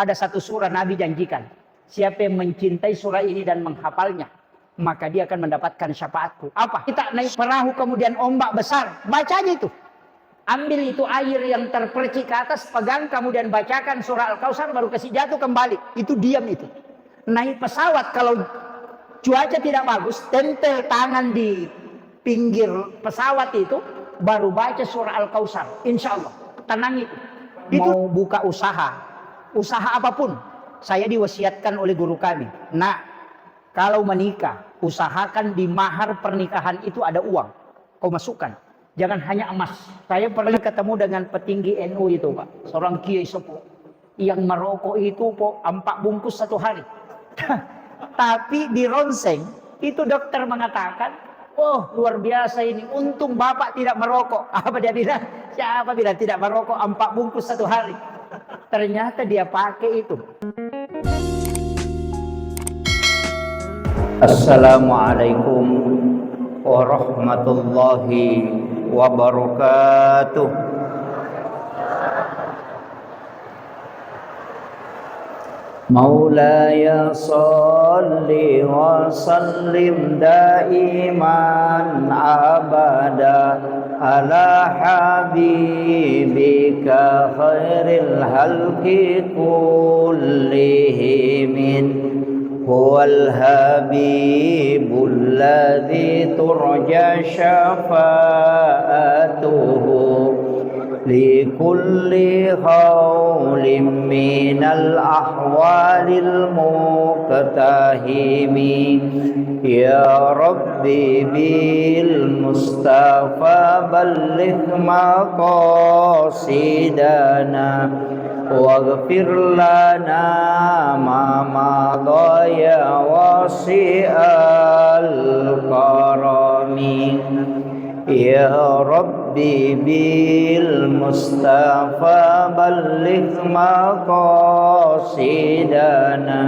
Ada satu surah Nabi janjikan, siapa yang mencintai surah ini dan menghafalnya, maka dia akan mendapatkan syafaatku. Apa? Kita naik perahu kemudian ombak besar, baca aja itu. Ambil itu air yang terpercik ke atas, pegang kemudian bacakan surah Al-Kautsar, baru kasih jatuh kembali. Itu diam itu. Naik pesawat kalau cuaca tidak bagus, tempel tangan di pinggir pesawat itu, baru baca surah Al-Kautsar. Insya Allah, tenang itu. Mau buka usaha apapun, saya diwasiatkan oleh guru kami. Nah, kalau menikah, usahakan di mahar pernikahan itu ada uang. Kau masukkan. Jangan hanya emas. Saya pernah ketemu dengan petinggi NU itu, Pak. Seorang kiai sepuh. Yang merokok itu, Pak, 4 bungkus satu hari. Tapi di ronsen, itu dokter mengatakan, oh luar biasa ini. Untung Bapak tidak merokok. Apa dia bilang? Siapa bilang tidak merokok 4 bungkus satu hari? Ternyata dia pakai itu. Assalamualaikum warahmatullahi wabarakatuh. Maulaya salli wa sallim daiman abada ala habibika khairil halqi kullihim. هو الحبيب الذي ترجى شفاعته لكل حول من الأحوال المقتحم يا ربي بالمصطفى بلغ مقاصدنا واغفر لنا ما مضى يا واسع الكرم يا ربي بالمصطفى بلغ مقاصدنا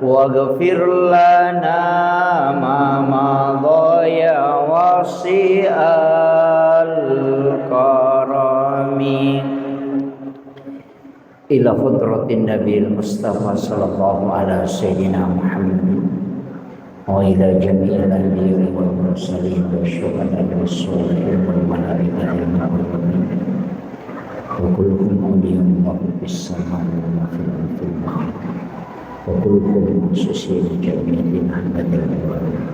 واغفر لنا ما مضى يا واسع الكرم إلى حضرة النبي المصطفى صلى الله على سيدنا محمد وإلى جميع الأنبياء والمرسلين والشهداء والصالحين والملائكة المقربين وكلهم أولياء الله في السماء وفي الأرض البحر وكلهم مخصوصين جميع محمد الأولين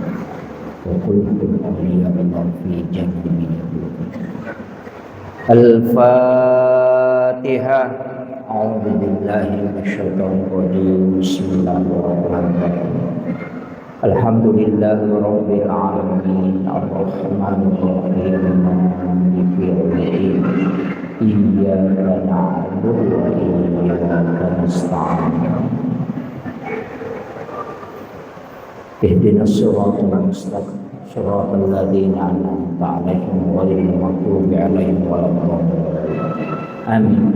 وكلهم أولياء الله في جميع الفاتحة. أعوذ بالله من الشيطان الرجيم. بسم الله الرحمن الرحيم. الحمد لله رب العالمين الرحمن الرحيم مالك يوم الدين إياك نعبد وإياك نستعين اهدنا الصراط المستقيم صراط الذين أنعمت عليهم غير المغضوب عليهم ولا الضالين آمين.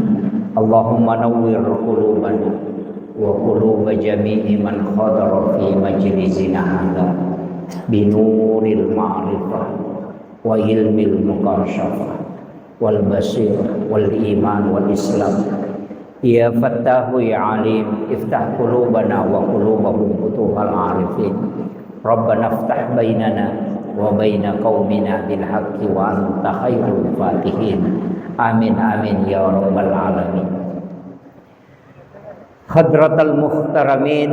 اللهم نور قلوبنا وقلوب جميع من حضر في مجلسنا هذا بنور المعرفة وعلم المكاشفة والبصيرة والإيمان والإسلام يا فتاح يا عليم افتح قلوبنا وقلوبهم فتوح العارفين ربنا افتح بيننا وبين قومنا بالحق وأنت خير الفاتحين آمين آمين يا رب العالمين. Hadratal muhtaramin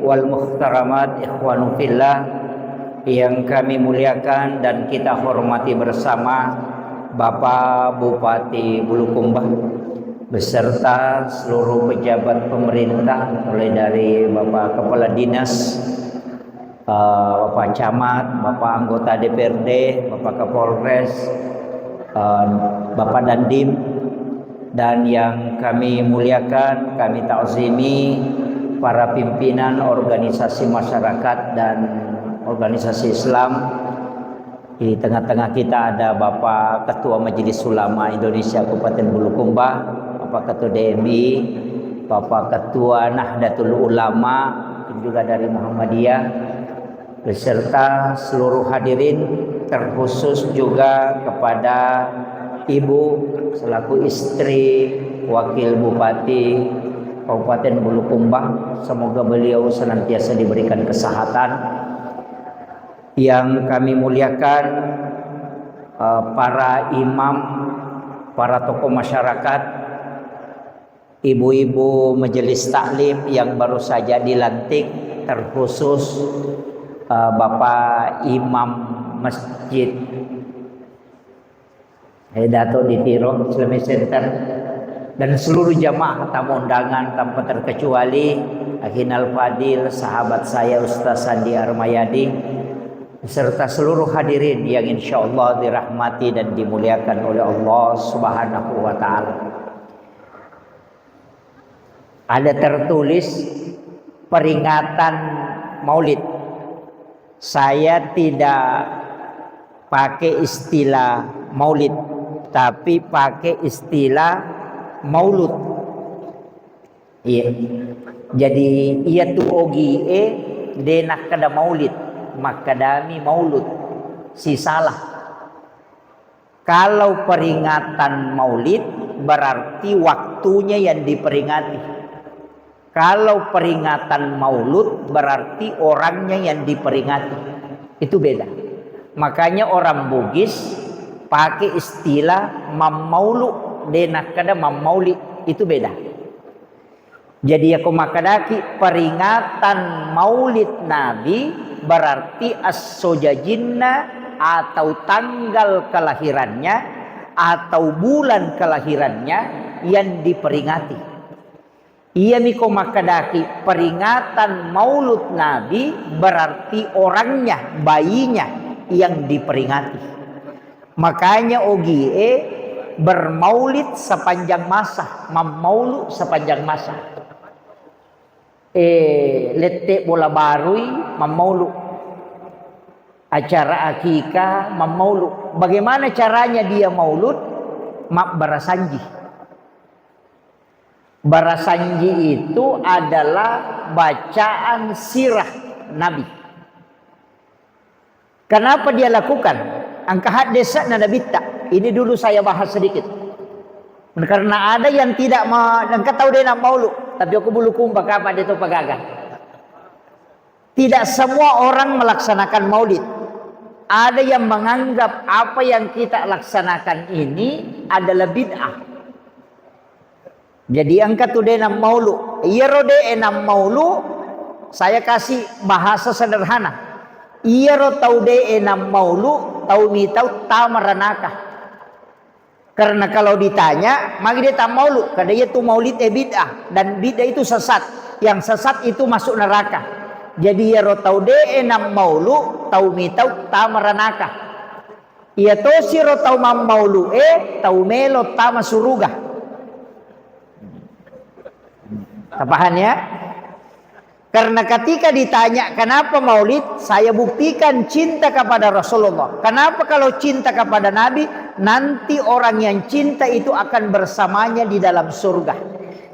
wal muhtaramat ikhwanu fillah yang kami muliakan dan kita hormati bersama Bapak Bupati Bulukumba beserta seluruh pejabat pemerintah mulai dari Bapak Kepala Dinas, Bapak Camat, Bapak Anggota DPRD, Bapak Kapolres, Bapak Dandim, dan yang kami muliakan, kami ta'zimi para pimpinan organisasi masyarakat dan organisasi Islam. Di tengah-tengah kita ada Bapak Ketua Majelis Ulama Indonesia Kabupaten Bulukumba, Bapak Ketua DMI, Bapak Ketua Nahdlatul Ulama juga dari Muhammadiyah, beserta seluruh hadirin, terkhusus juga kepada Ibu selaku istri Wakil Bupati Kabupaten Bulukumba. Semoga beliau senantiasa diberikan kesehatan. Yang kami muliakan para imam, para tokoh masyarakat, ibu-ibu majelis taklim yang baru saja dilantik, terkhusus Bapak Imam Masjid Hidayatul di Tiro Islamic Center, dan seluruh jamaah tamu undangan tanpa terkecuali Akhinal Fadil, sahabat saya Ustaz Sandi Armayadi, serta seluruh hadirin yang insya Allah dirahmati dan dimuliakan oleh Allah Subhanahu wa Ta'ala. Ada tertulis peringatan Maulid. Saya tidak pakai istilah Maulid, tapi pakai istilah Maulud. Iya. Jadi ia tu ogi denak kada Maulid, makadami Maulud. Si salah. Kalau peringatan Maulid berarti waktunya yang diperingati. Kalau peringatan Maulud berarti orangnya yang diperingati. Itu beda. Makanya orang Bugis pakai istilah Mammaulu denak kada Mammaulid. Itu beda. Jadi aku makadaki peringatan Maulid Nabi berarti as-sojajinna atau tanggal kelahirannya atau bulan kelahirannya yang diperingati. Ia miko makadaki peringatan Maulud Nabi berarti orangnya, bayinya yang diperingati. Makanya ogie bermaulid sepanjang masa, memaulu sepanjang masa. Letek bola barui memaulu, acara akikah memaulu. Bagaimana caranya dia maulud? Mak barasanji. Barasanji itu adalah bacaan sirah Nabi. Kenapa dia lakukan? Angkahat desa na nabita. Ini dulu saya bahas sedikit. Karena ada yang tidak engkau tahu dia nak maulud, tapi aku bulu kumba kapan itu pagagan. Tidak semua orang melaksanakan maulid. Ada yang menganggap apa yang kita laksanakan ini adalah bid'ah. Jadi angkat tu enam maulu, iyero de enam maulu, saya kasih bahasa sederhana. Iyero tau de enam maulu, tau mi tau tamaranaka. Karena kalau ditanya, maka dia tak maulu, karena dia tu maulid bid'ah, dan bid'ah itu sesat. Yang sesat itu masuk neraka. Jadi iyero tau de enam maulu, tau mi tau tamaranaka. Iya to siro tau mam maulu tau melo tama suruga. Tapahan ya? Karena ketika ditanya kenapa maulid, saya buktikan cinta kepada Rasulullah. Kenapa kalau cinta kepada Nabi, nanti orang yang cinta itu akan bersamanya di dalam surga.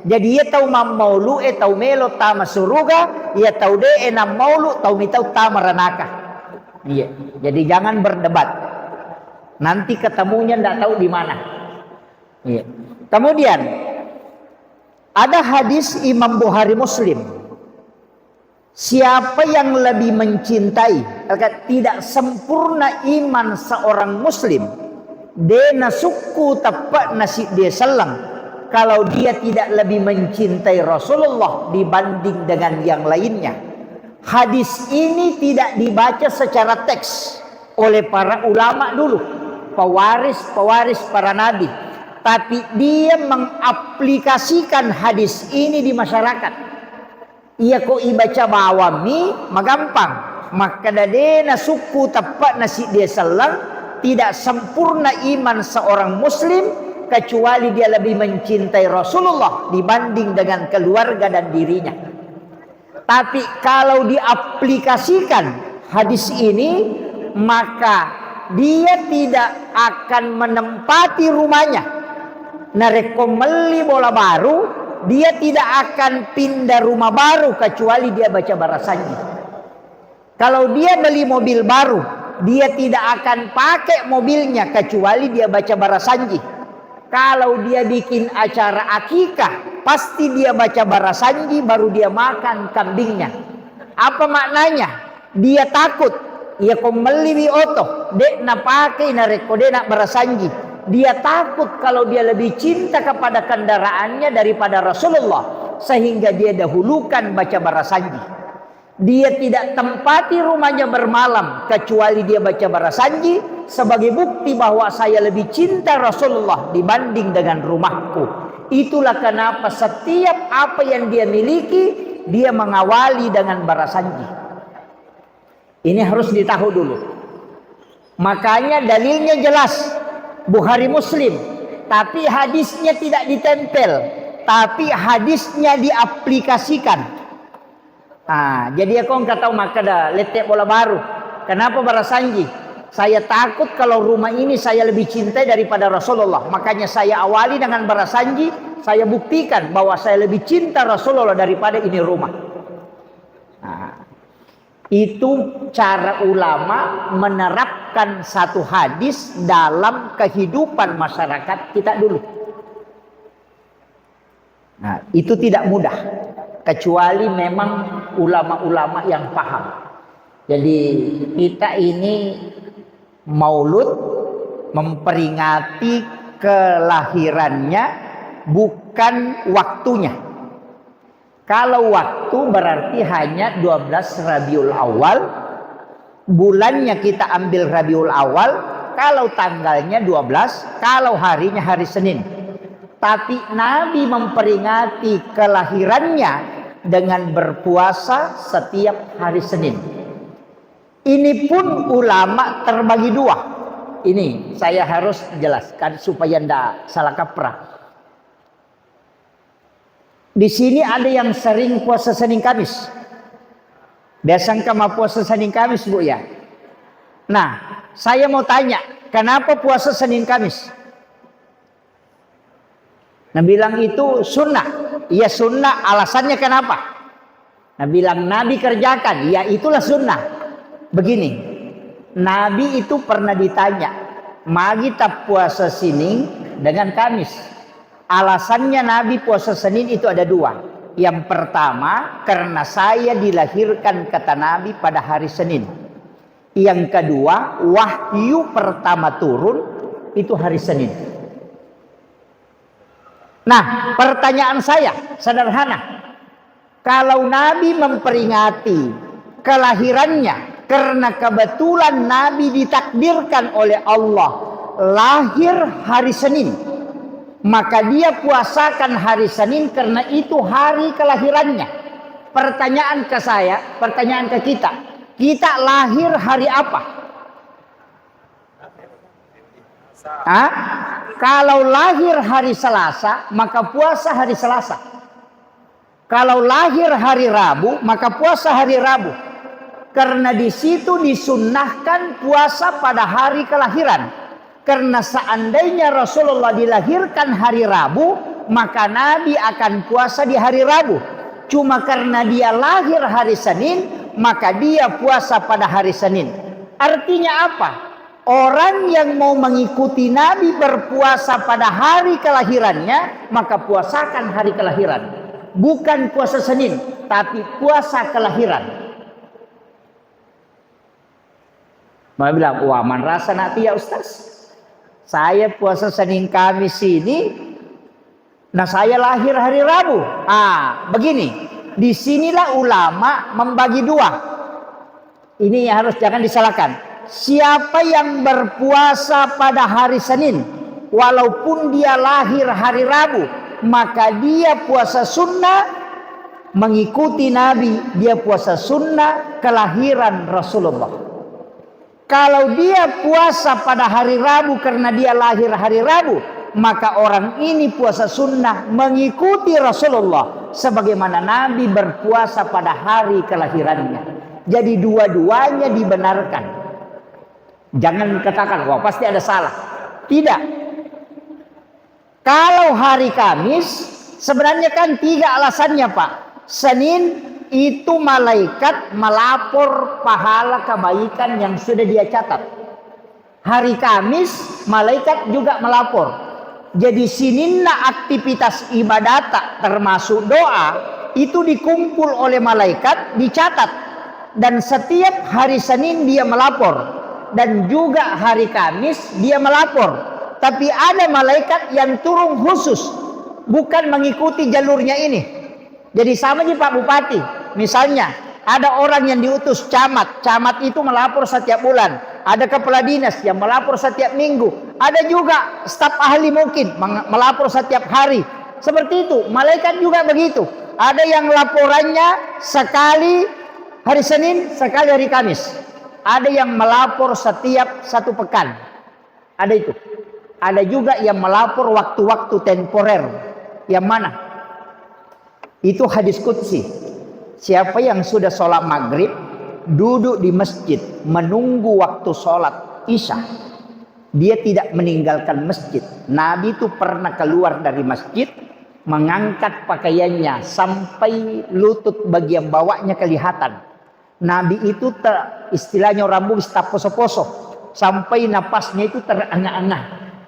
Jadi ia tahu mam maulu tahu melo tama surga, ia tahu de enam maulu tahu mitau tama ranaka. Iya. Jadi jangan berdebat. Nanti ketemunya tidak tahu di mana. Iya. Kemudian ada hadis Imam Bukhari Muslim. Siapa yang lebih mencintai, tidak sempurna iman seorang muslim, dena suku tepat nasi dia selang, kalau dia tidak lebih mencintai Rasulullah dibanding dengan yang lainnya. Hadis ini tidak dibaca secara teks oleh para ulama dulu, pewaris para nabi, tapi dia mengaplikasikan hadis ini di masyarakat. Ia ko ibaca bawami magampang, maka dadena suku tepat nasi dia selang, tidak sempurna iman seorang muslim kecuali dia lebih mencintai Rasulullah dibanding dengan keluarga dan dirinya. Tapi kalau diaplikasikan hadis ini, maka dia tidak akan menempati rumahnya. Nareko meli bola baru, dia tidak akan pindah rumah baru kecuali dia baca barasanji. Kalau dia beli mobil baru, dia tidak akan pakai mobilnya kecuali dia baca barasanji. Kalau dia bikin acara akikah, pasti dia baca barasanji baru dia makan kambingnya. Apa maknanya? Dia takut. Ia komeli oto, dek na pakai na rekode na barasanji. Dia takut kalau dia lebih cinta kepada kendaraannya daripada Rasulullah, sehingga dia dahulukan baca barasanji. Dia tidak tempati rumahnya bermalam kecuali dia baca barasanji sebagai bukti bahwa saya lebih cinta Rasulullah dibanding dengan rumahku. Itulah kenapa setiap apa yang dia miliki dia mengawali dengan barasanji. Ini harus ditahu dulu. Makanya dalilnya jelas, Bukhari Muslim, tapi hadisnya tidak ditempel, tapi hadisnya diaplikasikan. Jadi aku nggak tahu maka dah letek bola baru. Kenapa barasanji? Saya takut kalau rumah ini saya lebih cintai daripada Rasulullah. Makanya saya awali dengan barasanji. Saya buktikan bahwa saya lebih cinta Rasulullah daripada ini rumah. Itu cara ulama menerapkan satu hadis dalam kehidupan masyarakat kita dulu. Itu tidak mudah, kecuali memang ulama-ulama yang paham. Jadi kita ini maulud memperingati kelahirannya, bukan waktunya. Kalau waktu berarti hanya 12 Rabiul Awal, bulannya kita ambil Rabiul Awal, kalau tanggalnya 12, kalau harinya hari Senin. Tapi Nabi memperingati kelahirannya dengan berpuasa setiap hari Senin. Ini pun ulama terbagi dua. Ini saya harus jelaskan supaya tidak salah kaprah. Di sini ada yang sering puasa Senin Kamis. Biasa kamu puasa Senin Kamis, Bu ya? Nah, saya mau tanya, kenapa puasa Senin Kamis? Nah, bilang itu sunnah. Ya sunnah, alasannya kenapa? Nah, bilang Nabi kerjakan. Ya itulah sunnah. Begini, Nabi itu pernah ditanya, magi tak puasa Senin dengan Kamis. Alasannya Nabi puasa Senin itu ada dua. Yang pertama, karena saya dilahirkan kata Nabi pada hari Senin. Yang kedua, wahyu pertama turun itu hari Senin. Nah, pertanyaan saya sederhana. Kalau Nabi memperingati kelahirannya karena kebetulan Nabi ditakdirkan oleh Allah lahir hari Senin, maka dia puasakan hari Senin karena itu hari kelahirannya. Pertanyaan ke saya, pertanyaan ke kita, kita lahir hari apa? Kalau lahir hari Selasa, maka puasa hari Selasa. Kalau lahir hari Rabu, maka puasa hari Rabu. Karena di situ disunnahkan puasa pada hari kelahiran. Karena seandainya Rasulullah dilahirkan hari Rabu, maka Nabi akan puasa di hari Rabu. Cuma karena dia lahir hari Senin, maka dia puasa pada hari Senin. Artinya apa? Orang yang mau mengikuti Nabi berpuasa pada hari kelahirannya, maka puasakan hari kelahiran. Bukan puasa Senin, tapi puasa kelahiran. Mau bilang, wah man rasa nanti ya Ustaz. Saya puasa Senin Kamis ini, nah saya lahir hari Rabu. Begini, disinilah ulama membagi dua. Ini harus jangan disalahkan. Siapa yang berpuasa pada hari Senin, walaupun dia lahir hari Rabu, maka dia puasa sunnah mengikuti Nabi. Dia puasa sunnah kelahiran Rasulullah. Kalau dia puasa pada hari Rabu karena dia lahir hari Rabu, maka orang ini puasa sunnah mengikuti Rasulullah sebagaimana Nabi berpuasa pada hari kelahirannya. Jadi dua-duanya dibenarkan. Jangan katakan, wah pasti ada salah. Tidak. Kalau hari Kamis, sebenarnya kan 3 alasannya Pak. Senin itu malaikat melapor pahala kebaikan yang sudah dia catat. Hari Kamis malaikat juga melapor. Jadi sininna aktivitas ibadat termasuk doa itu dikumpul oleh malaikat, dicatat, dan setiap hari Senin dia melapor, dan juga hari Kamis dia melapor. Tapi ada malaikat yang turun khusus, bukan mengikuti jalurnya ini. Jadi sama aja Pak Bupati, misalnya ada orang yang diutus camat, camat itu melapor setiap bulan. Ada kepala dinas yang melapor setiap minggu. Ada juga staf ahli mungkin melapor setiap hari. Seperti itu, malaikat juga begitu. Ada yang laporannya sekali hari Senin, sekali hari Kamis. Ada yang melapor setiap 1 pekan. Ada itu. Ada juga yang melapor waktu-waktu temporer. Yang mana? Itu hadis qudsi. Siapa yang sudah sholat maghrib, duduk di masjid menunggu waktu sholat isya, dia tidak meninggalkan masjid. Nabi itu pernah keluar dari masjid, mengangkat pakaiannya sampai lutut bagian bawahnya kelihatan. Nabi itu istilahnya rambut tak poso-poso, sampai napasnya itu terengah-engah.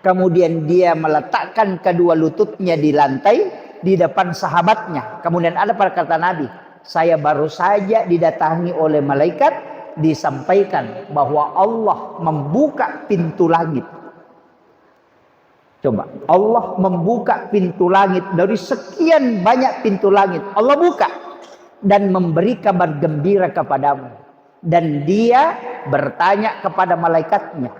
Kemudian dia meletakkan kedua lututnya di lantai di depan sahabatnya. Kemudian ada kata Nabi, saya baru saja didatangi oleh malaikat, disampaikan bahwa Allah membuka pintu langit. Coba, Allah membuka pintu langit dari sekian banyak pintu langit. Allah buka dan memberi kabar gembira kepadamu. Dan dia bertanya kepada malaikatnya,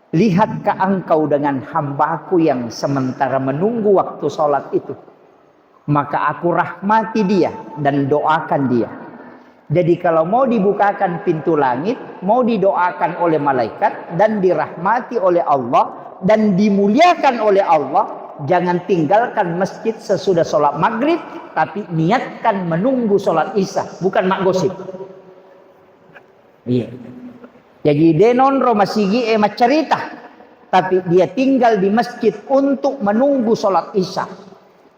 lihatkah engkau dengan hambaku yang sementara menunggu waktu sholat itu? Maka aku rahmati dia dan doakan dia. Jadi kalau mau dibukakan pintu langit, mau didoakan oleh malaikat dan dirahmati oleh Allah dan dimuliakan oleh Allah, jangan tinggalkan masjid sesudah sholat maghrib, tapi niatkan menunggu sholat isya, bukan mak gosip. Iya. Jadi denon romasigi emat cerita, tapi dia tinggal di masjid untuk menunggu sholat isya.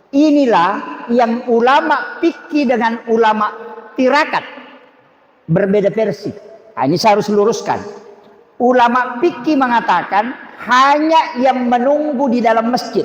Inilah yang ulama fikih dengan ulama tirakat berbeda versi. Nah, ini saya harus luruskan. Ulama fikih mengatakan hanya yang menunggu di dalam masjid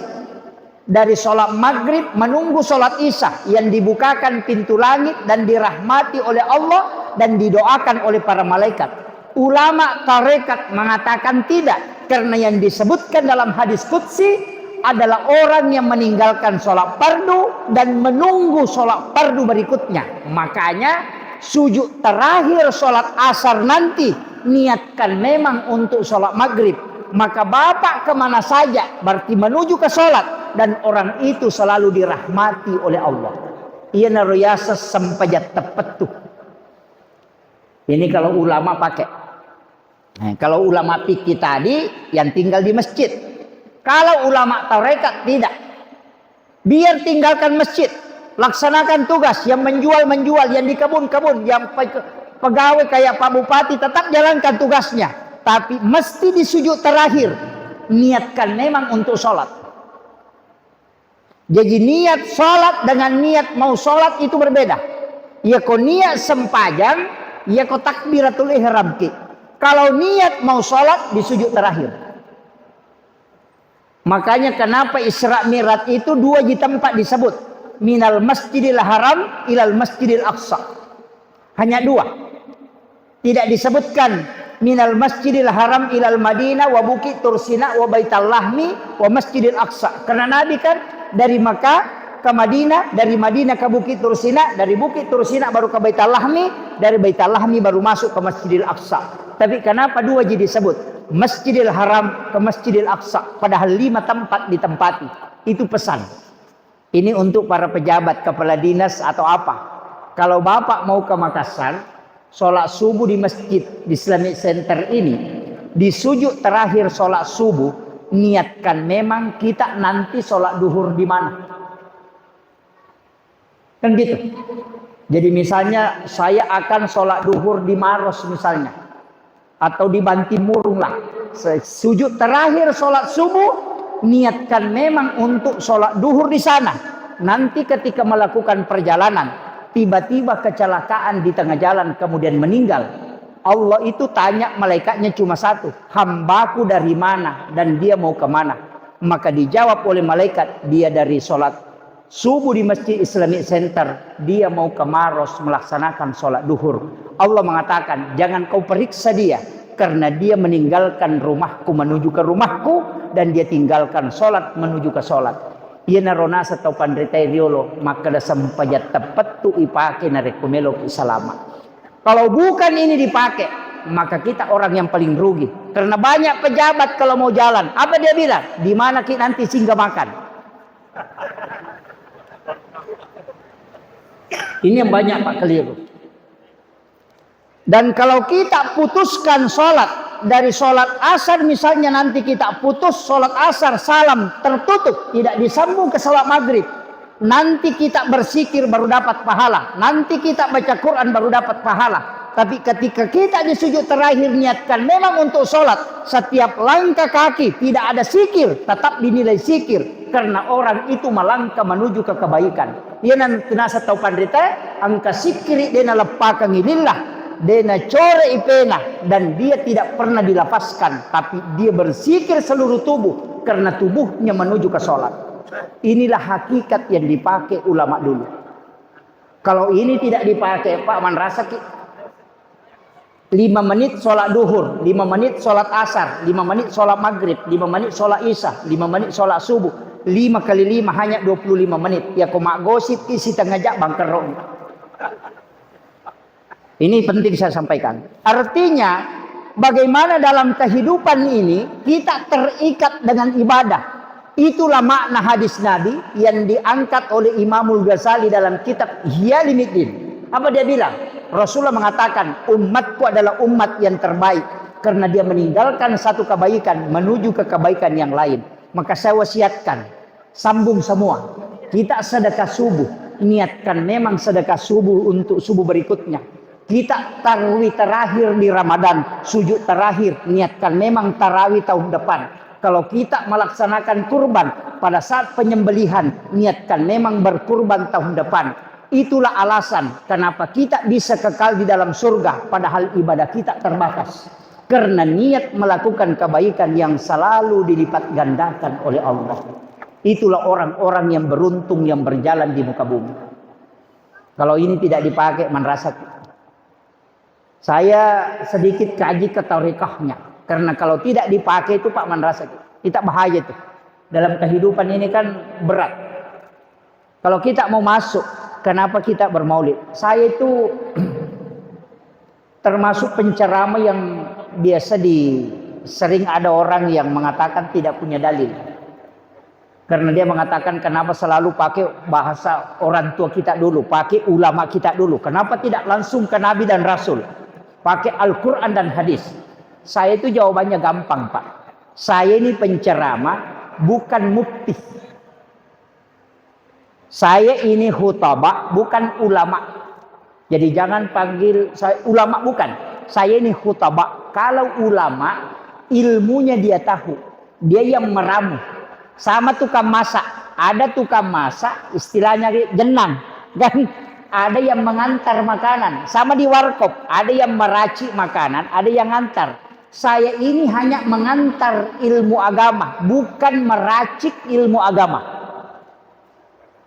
dari sholat maghrib menunggu sholat isya yang dibukakan pintu langit dan dirahmati oleh Allah dan didoakan oleh para malaikat. Ulama tarekat mengatakan tidak, karena yang disebutkan dalam hadis qudsi adalah orang yang meninggalkan sholat fardu dan menunggu sholat fardu berikutnya. Makanya sujud terakhir sholat asar nanti niatkan memang untuk sholat maghrib. Maka bapak kemana saja berarti menuju ke sholat, dan orang itu selalu dirahmati oleh Allah. Ia naruyasa sempajat tepat tuh. Ini kalau ulama pakai. Nah, kalau ulama fikih tadi yang tinggal di masjid. Kalau ulama tarekat tidak, biar tinggalkan masjid, laksanakan tugas yang menjual, yang di kebun-kebun, yang pegawai kayak Pak Bupati tetap jalankan tugasnya, tapi mesti di sujud terakhir niatkan memang untuk sholat. Jadi niat sholat dengan niat mau sholat itu berbeda. Ya kau niat sempajang, ya kau takbiratul ihram ki. Kalau niat mau sholat di sujud terakhir. Makanya kenapa Isra Mi'raj itu 2 di tempat disebut. Minal Masjidil Haram ilal Masjidil Aqsa. Hanya 2. Tidak disebutkan minal Masjidil Haram ilal Madinah wa Bukit Tursina wa Baital Lahmi wa Masjidil Aqsa. Karena Nabi kan dari Makkah ke Madinah, dari Madinah ke Bukit Tursina, dari Bukit Tursina baru ke Baital Lahmi, dari Baital Lahmi baru masuk ke Masjidil Aqsa. Tapi kenapa 2 jadi disebut? Masjidil Haram ke Masjidil Aqsa, padahal 5 tempat ditempati. Itu pesan. Ini untuk para pejabat, kepala dinas atau apa. Kalau bapak mau ke Makassar, sholat subuh di masjid di Islamic Center ini, di sujud terakhir sholat subuh, niatkan memang kita nanti sholat duhur di mana. Kan gitu. Jadi misalnya saya akan sholat duhur di Maros misalnya. Atau di Bantimurung lah. Sujud terakhir sholat subuh, niatkan memang untuk sholat duhur di sana. Nanti ketika melakukan perjalanan, tiba-tiba kecelakaan di tengah jalan kemudian meninggal. Allah itu tanya malaikatnya cuma satu, hambaku dari mana dan dia mau kemana. Maka dijawab oleh malaikat, dia dari sholat subuh di Masjid Islamic Center, dia mau ke Maros melaksanakan sholat duhur. Allah mengatakan, jangan kau periksa dia, karena dia meninggalkan rumahku menuju ke rumahku, dan dia tinggalkan sholat menuju ke sholat. Ia narona atau pandritai riolo, maka dah sampajat tepat tu ipake narekumelo isalama. Kalau bukan ini dipakai, maka kita orang yang paling rugi. Karena banyak pejabat kalau mau jalan, apa dia bilang? Di mana kita nanti singgah makan? Ini yang banyak Pak keliru. Dan kalau kita putuskan sholat, dari sholat asar misalnya nanti kita putus sholat asar, salam tertutup, tidak disambung ke sholat maghrib. Nanti kita berzikir baru dapat pahala. Nanti kita baca Quran baru dapat pahala. Tapi ketika kita di sujud terakhir niatkan memang untuk sholat, setiap langkah kaki tidak ada sikir, tetap dinilai sikir. Karena orang itu melangkah menuju ke kebaikan. Ia nanti nasa tau pandrita, angka sikiri dena lepaka ngilillah. Dena core ipena, dan dia tidak pernah dilapaskan, tapi dia berzikir seluruh tubuh karena tubuhnya menuju ke sholat. Inilah hakikat yang dipakai ulama dulu. Kalau ini tidak dipakai, Pak Man rasa 5 menit sholat duhur, 5 menit sholat asar, 5 menit sholat maghrib, 5 menit sholat isya, 5 menit sholat subuh, 5 kali 5 hanya 25 menit. Ya komak gosip isi tengah jak bangkerong. Ini penting saya sampaikan. Artinya, bagaimana dalam kehidupan ini kita terikat dengan ibadah. Itulah makna hadis Nabi yang diangkat oleh Imamul Ghazali dalam kitab Ihya Ulumuddin. Apa dia bilang? Rasulullah mengatakan, umatku adalah umat yang terbaik karena dia meninggalkan satu kebaikan menuju ke kebaikan yang lain. Maka saya wasiatkan, sambung semua. Kita sedekah subuh, niatkan memang sedekah subuh untuk subuh berikutnya. Kita tarawih terakhir di Ramadan, sujud terakhir, niatkan memang tarawih tahun depan. Kalau kita melaksanakan kurban pada saat penyembelihan, niatkan memang berkurban tahun depan. Itulah alasan kenapa kita bisa kekal di dalam surga, padahal ibadah kita terbatas. Karena niat melakukan kebaikan yang selalu dilipat gandakan oleh Allah. Itulah orang-orang yang beruntung yang berjalan di muka bumi. Kalau ini tidak dipakai, merasa saya sedikit kaji ke tarekahnya. Karena kalau tidak dipakai itu Pak Manrasa, kita bahaya itu. Dalam kehidupan ini kan berat. Kalau kita mau masuk, kenapa kita bermaulid? Saya itu termasuk penceramah yang biasa sering ada orang yang mengatakan tidak punya dalil. Karena dia mengatakan kenapa selalu pakai bahasa orang tua kita dulu, pakai ulama kita dulu. Kenapa tidak langsung ke Nabi dan Rasul? Pakai Al-Quran dan hadis. Saya itu jawabannya gampang Pak. Saya ini penceramah, bukan mufti. Saya ini khutbah, bukan ulama. Jadi jangan panggil saya ulama, bukan. Saya ini khutbah. Kalau ulama, ilmunya dia tahu. Dia yang meramu. Sama tukang masak. Ada tukang masak, istilahnya jenang. Dan ada yang mengantar makanan. Sama di warkop. Ada yang meracik makanan. Ada yang ngantar. Saya ini hanya mengantar ilmu agama. Bukan meracik ilmu agama.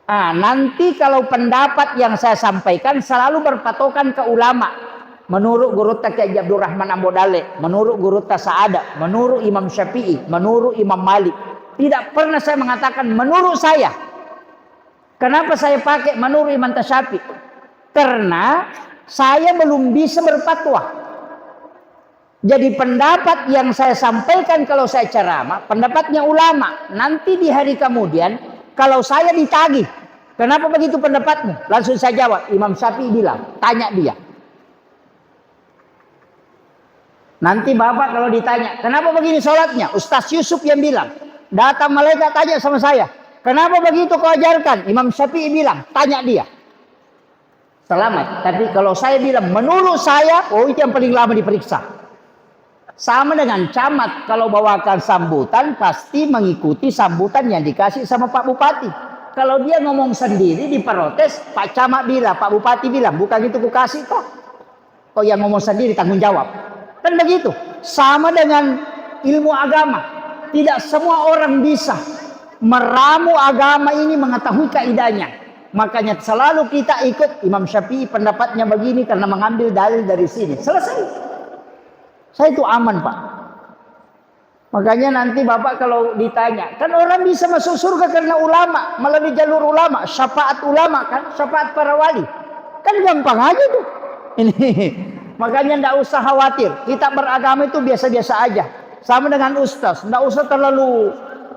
Nanti kalau pendapat yang saya sampaikan selalu berpatokan ke ulama. Menurut Guru Kiai Abdul Rahman Ambodale. Menurut Guru Sa'ada. Menurut Imam Syafi'i. Menurut Imam Malik. Tidak pernah saya mengatakan menurut saya. Kenapa saya pakai menurut Imam Syafi'i? Karena saya belum bisa berfatwa. Jadi pendapat yang saya sampaikan kalau saya ceramah, pendapatnya ulama. Nanti di hari kemudian, kalau saya ditagih, kenapa begitu pendapatmu? Langsung saya jawab, Imam Syafi'i bilang, tanya dia. Nanti Bapak kalau ditanya, kenapa begini sholatnya? Ustaz Yusuf yang bilang, datang malaikat tanya sama saya. Kenapa begitu kau ajarkan? Imam Syafi'i bilang, tanya dia. Selamat. Tapi kalau saya bilang, menurut saya, oh itu yang paling lama diperiksa. Sama dengan camat, kalau bawakan sambutan, pasti mengikuti sambutan yang dikasih sama Pak Bupati. Kalau dia ngomong sendiri, diprotes, Pak Camat bilang, Pak Bupati bilang, bukan itu ku kasih kok. Kok yang ngomong sendiri tanggung jawab. Kan begitu. Sama dengan ilmu agama. tidak semua orang bisa meramu agama ini mengetahui kaidahnya. Makanya selalu kita ikut Imam Syafi'i, pendapatnya begini karena mengambil dalil dari sini. Selesai. Saya itu aman, Pak. Makanya nanti Bapak kalau ditanya, kan orang bisa masuk surga karena ulama, melalui jalur ulama, syafaat ulama kan, syafaat para wali. Kan gampang aja tuh. Ini. Makanya enggak usah khawatir. Kita beragama itu biasa-biasa aja. Sama dengan ustaz, enggak usah terlalu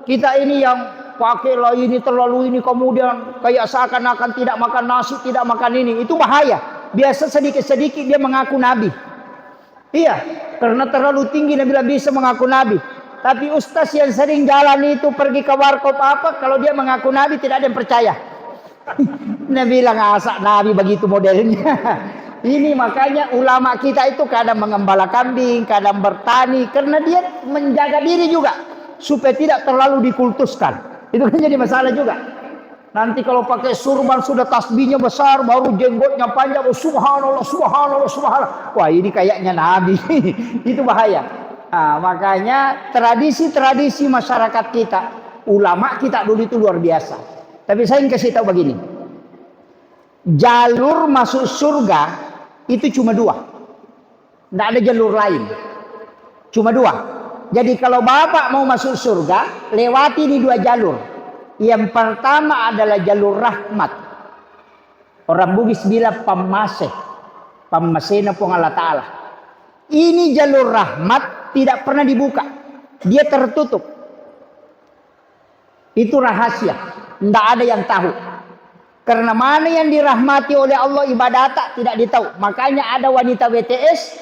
kita ini yang pakai lah ini terlalu ini kemudian kayak seakan-akan tidak makan nasi, tidak makan ini. Itu bahaya. Biasa sedikit-sedikit dia mengaku nabi. Iya, karena terlalu tinggi dia bilang bisa mengaku nabi. Tapi ustaz yang sering jalan itu pergi ke warkop apa, kalau dia mengaku nabi tidak ada yang percaya. Nabi bilang asak nabi begitu modelnya. Ini makanya ulama kita itu kadang mengembala kambing, kadang bertani, karena dia menjaga diri juga supaya tidak terlalu dikultuskan. Itu kan jadi masalah juga. Nanti kalau pakai surban sudah tasbihnya besar, baru jenggotnya panjang, oh, subhanallah, subhanallah, subhanallah. Wah ini kayaknya nabi. Itu bahaya. Nah, makanya tradisi-tradisi masyarakat kita, ulama kita dulu itu luar biasa. Tapi saya ingin kasih tahu begini. Jalur masuk surga itu cuma dua. Tidak ada jalur lain. Cuma dua. Jadi kalau Bapak mau masuk surga, lewati di dua jalur. Yang pertama adalah jalur rahmat. Orang Bugis bilang pamase. Pamasena pun Allah Ta'ala. Ini jalur rahmat tidak pernah dibuka. Dia tertutup. Itu rahasia. Tidak ada yang tahu. Karena mana yang dirahmati oleh Allah ibadat tidak ditahu. Makanya ada wanita WTS,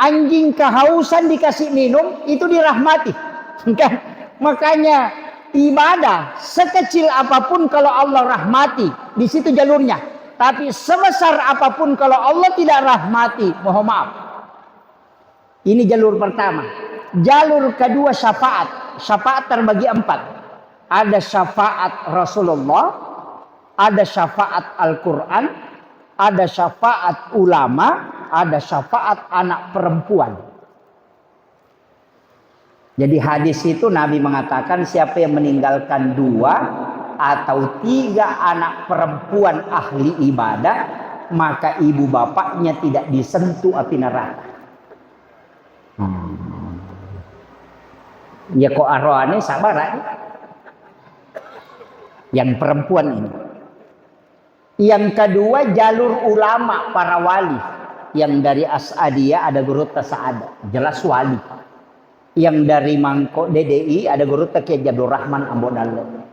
anjing kehausan dikasih minum itu dirahmati. Kan? Makanya ibadah sekecil apapun kalau Allah rahmati, di situ jalurnya. Tapi sebesar apapun kalau Allah tidak rahmati, mohon maaf. Ini jalur pertama. Jalur kedua syafaat. Syafaat terbagi 4. Ada syafaat Rasulullah, ada syafaat Al-Quran, ada syafaat ulama, ada syafaat anak perempuan. Jadi hadis itu Nabi mengatakan siapa yang meninggalkan 2 atau 3 anak perempuan ahli ibadah, maka ibu bapaknya tidak disentuh api neraka. Ya kok arwahnya sabar yang perempuan ini. Yang kedua jalur ulama para wali. Yang dari As'adiyah ada guru Tasa'ada, jelas wali. Yang dari Mangko DDI ada guru Kiai Jabdur Rahman Ambonalo,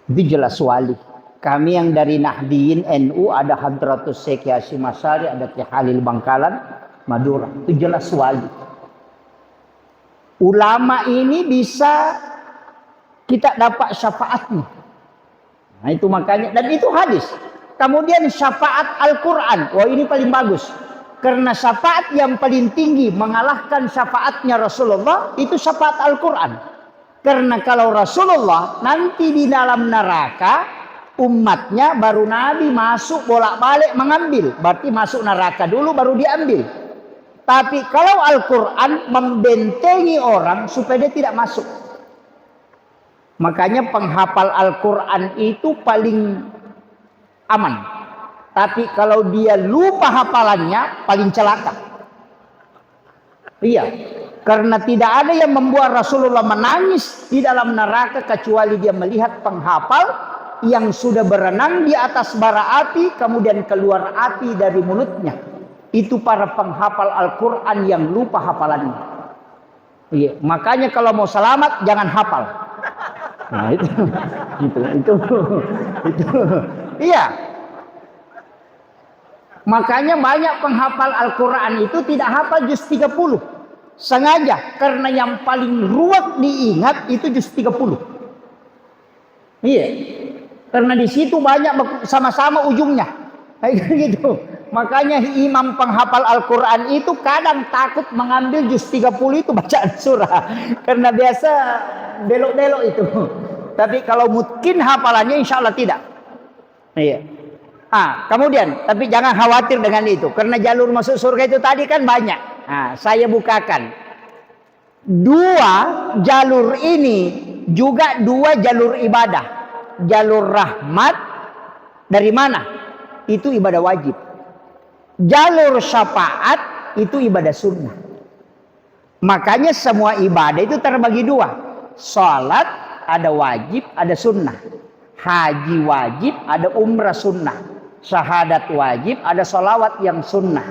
itu jelas wali. Kami yang dari Nahdiyin NU ada Hadratus Syekh Hasyim Asy'ari, ada Kiai Halil Bangkalan Madura, itu jelas wali. Ulama ini bisa kita dapat syafaatnya. Nah itu makanya, dan itu hadis. Kemudian syafaat Al-Quran. Wah ini paling bagus. Karena syafaat yang paling tinggi mengalahkan syafaatnya Rasulullah, itu syafaat Al-Quran. Karena kalau Rasulullah nanti di dalam neraka, umatnya baru Nabi masuk bolak-balik mengambil. Berarti masuk neraka dulu baru diambil. Tapi kalau Al-Quran membentengi orang supaya dia tidak masuk. Makanya penghafal Al-Quran itu paling aman. Tapi kalau dia lupa hafalannya, paling celaka. Iya. Karena tidak ada yang membuat Rasulullah menangis di dalam neraka kecuali dia melihat penghafal yang sudah berenang di atas bara api, kemudian keluar api dari mulutnya. Itu para penghafal Al-Quran yang lupa hafalannya. Iya. Makanya kalau mau selamat, jangan hafal. Nah itu. Iya. Makanya banyak penghafal Al-Quran itu tidak hafal juz 30. Sengaja. Karena yang paling ruwet diingat itu juz 30. Iya. Karena di situ banyak sama-sama ujungnya. Kayak gitu. Makanya imam penghafal Al-Quran itu kadang takut mengambil juz 30 itu bacaan surah. Karena biasa belok-belok itu. Tapi kalau mungkin hafalannya insya Allah tidak. Iya. Kemudian, tapi jangan khawatir dengan itu. Karena jalur masuk surga itu tadi kan banyak. Saya bukakan. Dua jalur ini juga dua jalur ibadah. Jalur rahmat dari mana? Itu ibadah wajib. Jalur syafaat itu ibadah sunnah. Makanya semua ibadah itu terbagi dua. Salat ada wajib, ada sunnah. Haji wajib, ada umrah sunnah. Syahadat wajib, ada sholawat yang sunnah.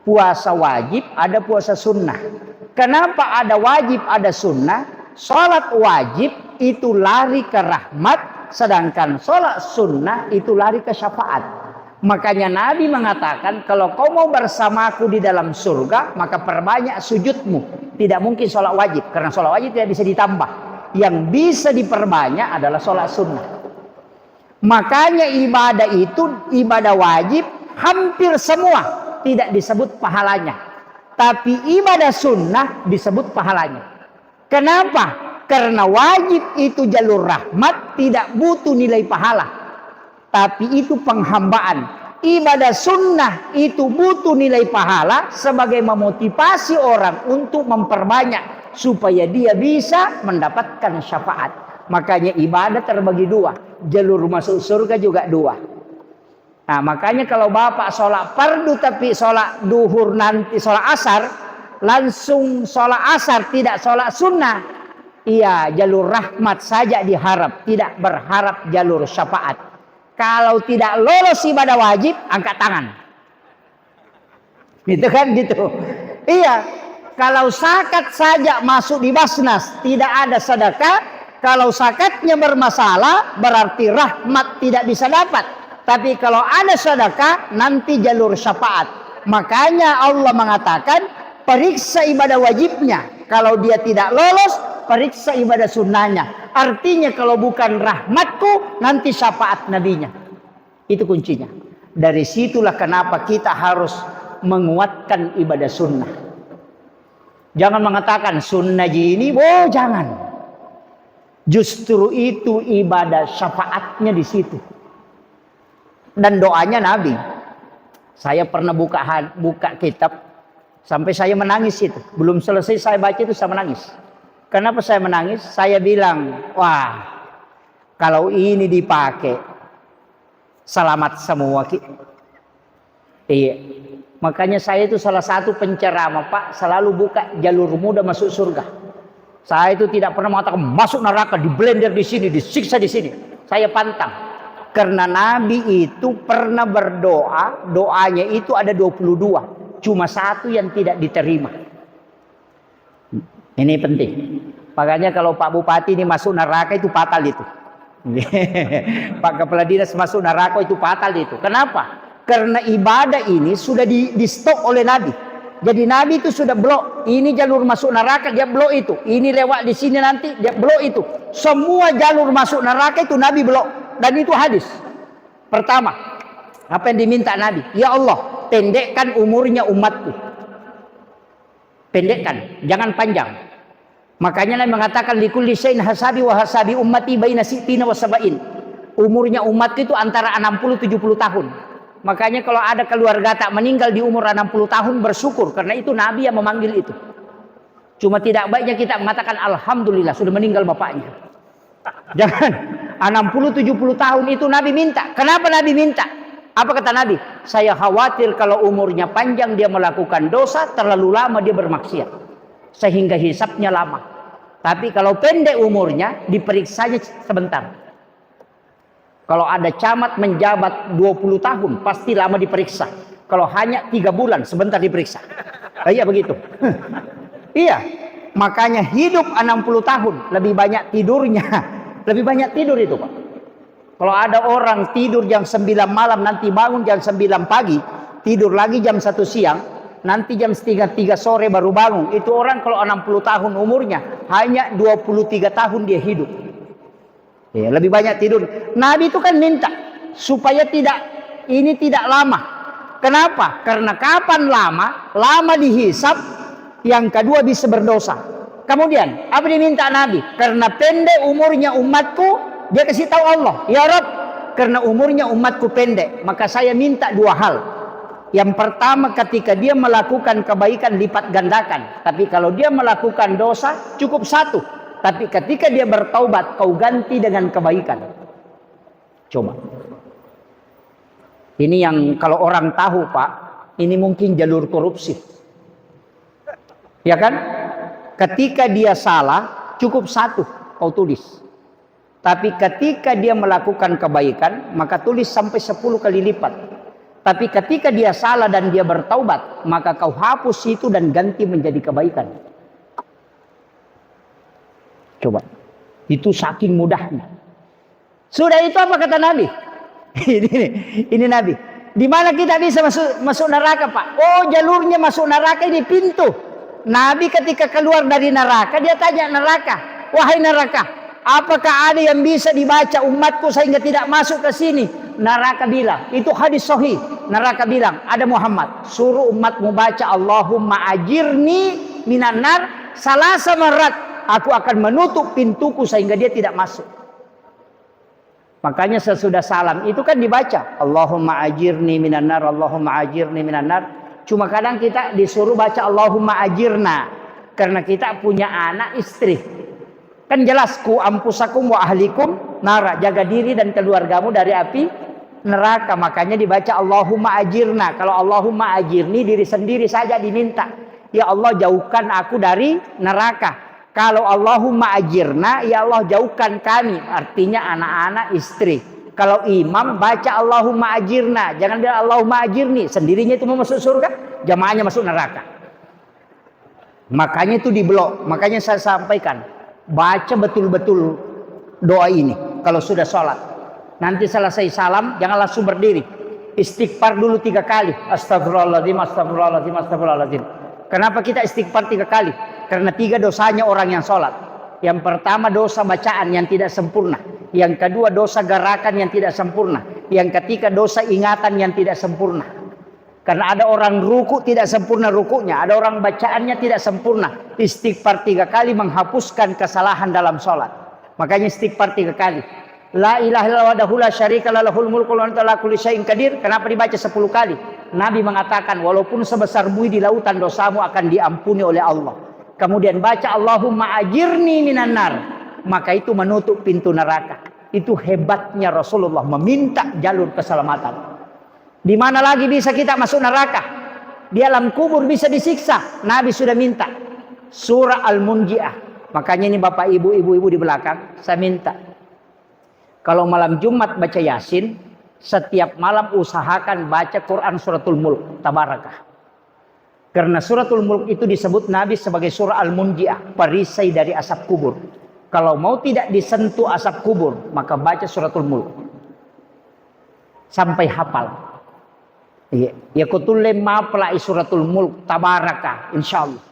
Puasa wajib, ada puasa sunnah. Kenapa ada wajib, ada sunnah? Sholat wajib itu lari ke rahmat, sedangkan sholat sunnah itu lari ke syafaat. Makanya Nabi mengatakan, kalau kau mau bersamaku di dalam surga, maka perbanyak sujudmu. Tidak mungkin sholat wajib, karena sholat wajib tidak bisa ditambah. Yang bisa diperbanyak adalah sholat sunnah. Makanya ibadah itu, ibadah wajib hampir semua tidak disebut pahalanya. Tapi ibadah sunnah disebut pahalanya. Kenapa? Karena wajib itu jalur rahmat, tidak butuh nilai pahala. Tapi itu penghambaan. Ibadah sunnah itu butuh nilai pahala sebagai memotivasi orang untuk memperbanyak supaya dia bisa mendapatkan syafaat. Makanya ibadah terbagi dua. Jalur masuk surga juga dua. Nah, makanya kalau bapak sholat fardu tapi sholat duhur nanti sholat asar, langsung sholat asar tidak sholat sunnah, iya jalur rahmat saja diharap, tidak berharap jalur syafaat. Kalau tidak lolos ibadah wajib, angkat tangan. Gitu kan gitu. Iya, kalau zakat saja masuk di basnas, tidak ada sedekah. Kalau zakatnya bermasalah, berarti rahmat tidak bisa dapat. Tapi kalau ada sedekah, nanti jalur syafaat. Makanya Allah mengatakan, periksa ibadah wajibnya. Kalau dia tidak lolos, periksa ibadah sunnahnya. Artinya kalau bukan rahmatku, nanti syafaat nabinya. Itu kuncinya. Dari situlah kenapa kita harus menguatkan ibadah sunnah. Jangan mengatakan sunnah ini, oh jangan. Justru itu ibadah syafaatnya di situ. Dan doanya Nabi. Saya pernah buka kitab sampai saya menangis itu. Belum selesai saya baca itu saya menangis. Kenapa saya menangis? Saya bilang, wah, kalau ini dipakai selamat semua. Iya. Makanya saya itu salah satu penceramah, Pak, selalu buka jalur muda masuk surga. Saya itu tidak pernah mengatakan masuk neraka, di blender di sini, disiksa di sini. Saya pantang. Karena Nabi itu pernah berdoa, doanya itu ada 22. Cuma satu yang tidak diterima. Ini penting. Makanya kalau Pak Bupati ini masuk neraka itu fatal itu. Pak Kepala Dinas masuk neraka itu fatal itu. Kenapa? Karena ibadah ini sudah di stop oleh Nabi. Jadi Nabi itu sudah blok. Ini jalur masuk neraka, dia blok itu. Ini lewat di sini nanti, dia blok itu. Semua jalur masuk neraka itu Nabi blok. Dan itu hadis. Pertama, apa yang diminta Nabi? Ya Allah, pendekkan umurnya umatku. Pendekkan, jangan panjang. Makanya Nabi mengatakan likulli syai'in hasabi wa hasabi ummati baina sittina wa sab'in. Umurnya umatku itu antara 60-70 tahun. Makanya kalau ada keluarga tak meninggal di umur 60 tahun bersyukur. Karena itu Nabi yang memanggil itu. Cuma tidak baiknya kita mengatakan alhamdulillah sudah meninggal bapaknya. Jangan. 60-70 tahun itu Nabi minta. Kenapa Nabi minta? Apa kata Nabi? Saya khawatir kalau umurnya panjang dia melakukan dosa, terlalu lama dia bermaksiat. Sehingga hisapnya lama. Tapi kalau pendek umurnya, diperiksanya sebentar. Kalau ada camat menjabat 20 tahun, pasti lama diperiksa. Kalau hanya 3 bulan, sebentar diperiksa. Iya begitu. Iya. Makanya hidup 60 tahun, lebih banyak tidurnya. Lebih banyak tidur itu, Pak. Kalau ada orang tidur jam 9 malam, nanti bangun jam 9 pagi, tidur lagi jam 1 siang, nanti jam 3 sore baru bangun. Itu orang kalau 60 tahun umurnya, hanya 23 tahun dia hidup. Ya, lebih banyak tidur. Nabi itu kan minta supaya ini tidak lama. Kenapa? Karena kapan lama? Lama dihisap, yang kedua bisa berdosa. Kemudian, apa diminta Nabi? Karena pendek umurnya umatku, dia kasih tahu Allah, ya Rabb, karena umurnya umatku pendek, maka saya minta 2 hal. Yang pertama, ketika dia melakukan kebaikan lipat gandakan. Tapi kalau dia melakukan dosa cukup satu. Tapi ketika dia bertaubat, kau ganti dengan kebaikan. Coba. Ini yang kalau orang tahu, Pak, ini mungkin jalur korupsi. Ya kan? Ketika dia salah cukup satu kau tulis. Tapi ketika dia melakukan kebaikan, maka tulis sampai 10 kali lipat. Tapi ketika dia salah dan dia bertaubat, maka kau hapus itu dan ganti menjadi kebaikan. Coba. Itu saking mudahnya. Sudah itu apa kata Nabi? ini Nabi. Di mana kita bisa masuk neraka, Pak? Oh, jalurnya masuk neraka ini pintu. Nabi ketika keluar dari neraka, dia tanya neraka, wahai neraka, apakah ada yang bisa dibaca umatku sehingga tidak masuk ke sini? Neraka bilang, itu hadis sahih. Neraka bilang, ada Muhammad, suruh umatmu baca Allahumma ajirni minan nar salasa marat. Aku akan menutup pintuku sehingga dia tidak masuk. Makanya sesudah salam itu kan dibaca Allahumma ajirni minan nar, Allahumma ajirni minan nar. Cuma kadang kita disuruh baca Allahumma ajirna karena kita punya anak istri. Kan jelas ku ampusakum wa ahlikum nara, jaga diri dan keluargamu dari api neraka. Makanya dibaca Allahumma ajirna. Kalau Allahumma ajirni, diri sendiri saja diminta, ya Allah jauhkan aku dari neraka. Kalau Allahumma ajirna, ya Allah jauhkan kami, artinya anak-anak, istri. Kalau imam baca Allahumma ajirna, jangan bilang Allahumma ajirni, sendirinya itu mau masuk surga, jamaahnya masuk neraka. Makanya itu diblok. Makanya saya sampaikan, baca betul-betul doa ini kalau sudah sholat. Nanti selesai salam jangan langsung berdiri, istighfar dulu 3 kali. Astagfirullahaladzim, astagfirullahaladzim, astagfirullahaladzim. Kenapa kita istighfar 3 kali? Karena 3 dosanya orang yang sholat. Yang pertama dosa bacaan yang tidak sempurna. Yang kedua dosa gerakan yang tidak sempurna. Yang ketiga dosa ingatan yang tidak sempurna. Karena ada orang ruku tidak sempurna rukunya, ada orang bacaannya tidak sempurna. Istighfar 3 kali menghapuskan kesalahan dalam sholat. Makanya istighfar 3 kali. La ilaha illallah wahdahu la syarika lahu lahul mulku wa huwa ala kulli syai'in qadir. Kenapa dibaca 10 kali? Nabi mengatakan walaupun sebesar buih di lautan dosamu akan diampuni oleh Allah. Kemudian baca Allahumma ajirni minan nar, maka itu menutup pintu neraka. Itu hebatnya Rasulullah meminta jalur keselamatan. Di mana lagi bisa kita masuk neraka? Di alam kubur bisa disiksa. Nabi sudah minta surah Al-Munji'ah. Makanya ini Bapak Ibu di belakang, saya minta kalau malam Jumat baca Yasin, setiap malam usahakan baca Quran suratul Mulk, Tabarakah. Karena suratul Mulk itu disebut Nabi sebagai surah Al-Munji'ah, perisai dari asap kubur. Kalau mau tidak disentuh asap kubur, maka baca suratul Mulk sampai hafal. Ya kutulle mapla suratul Mulk, Tabarakah, insyaallah.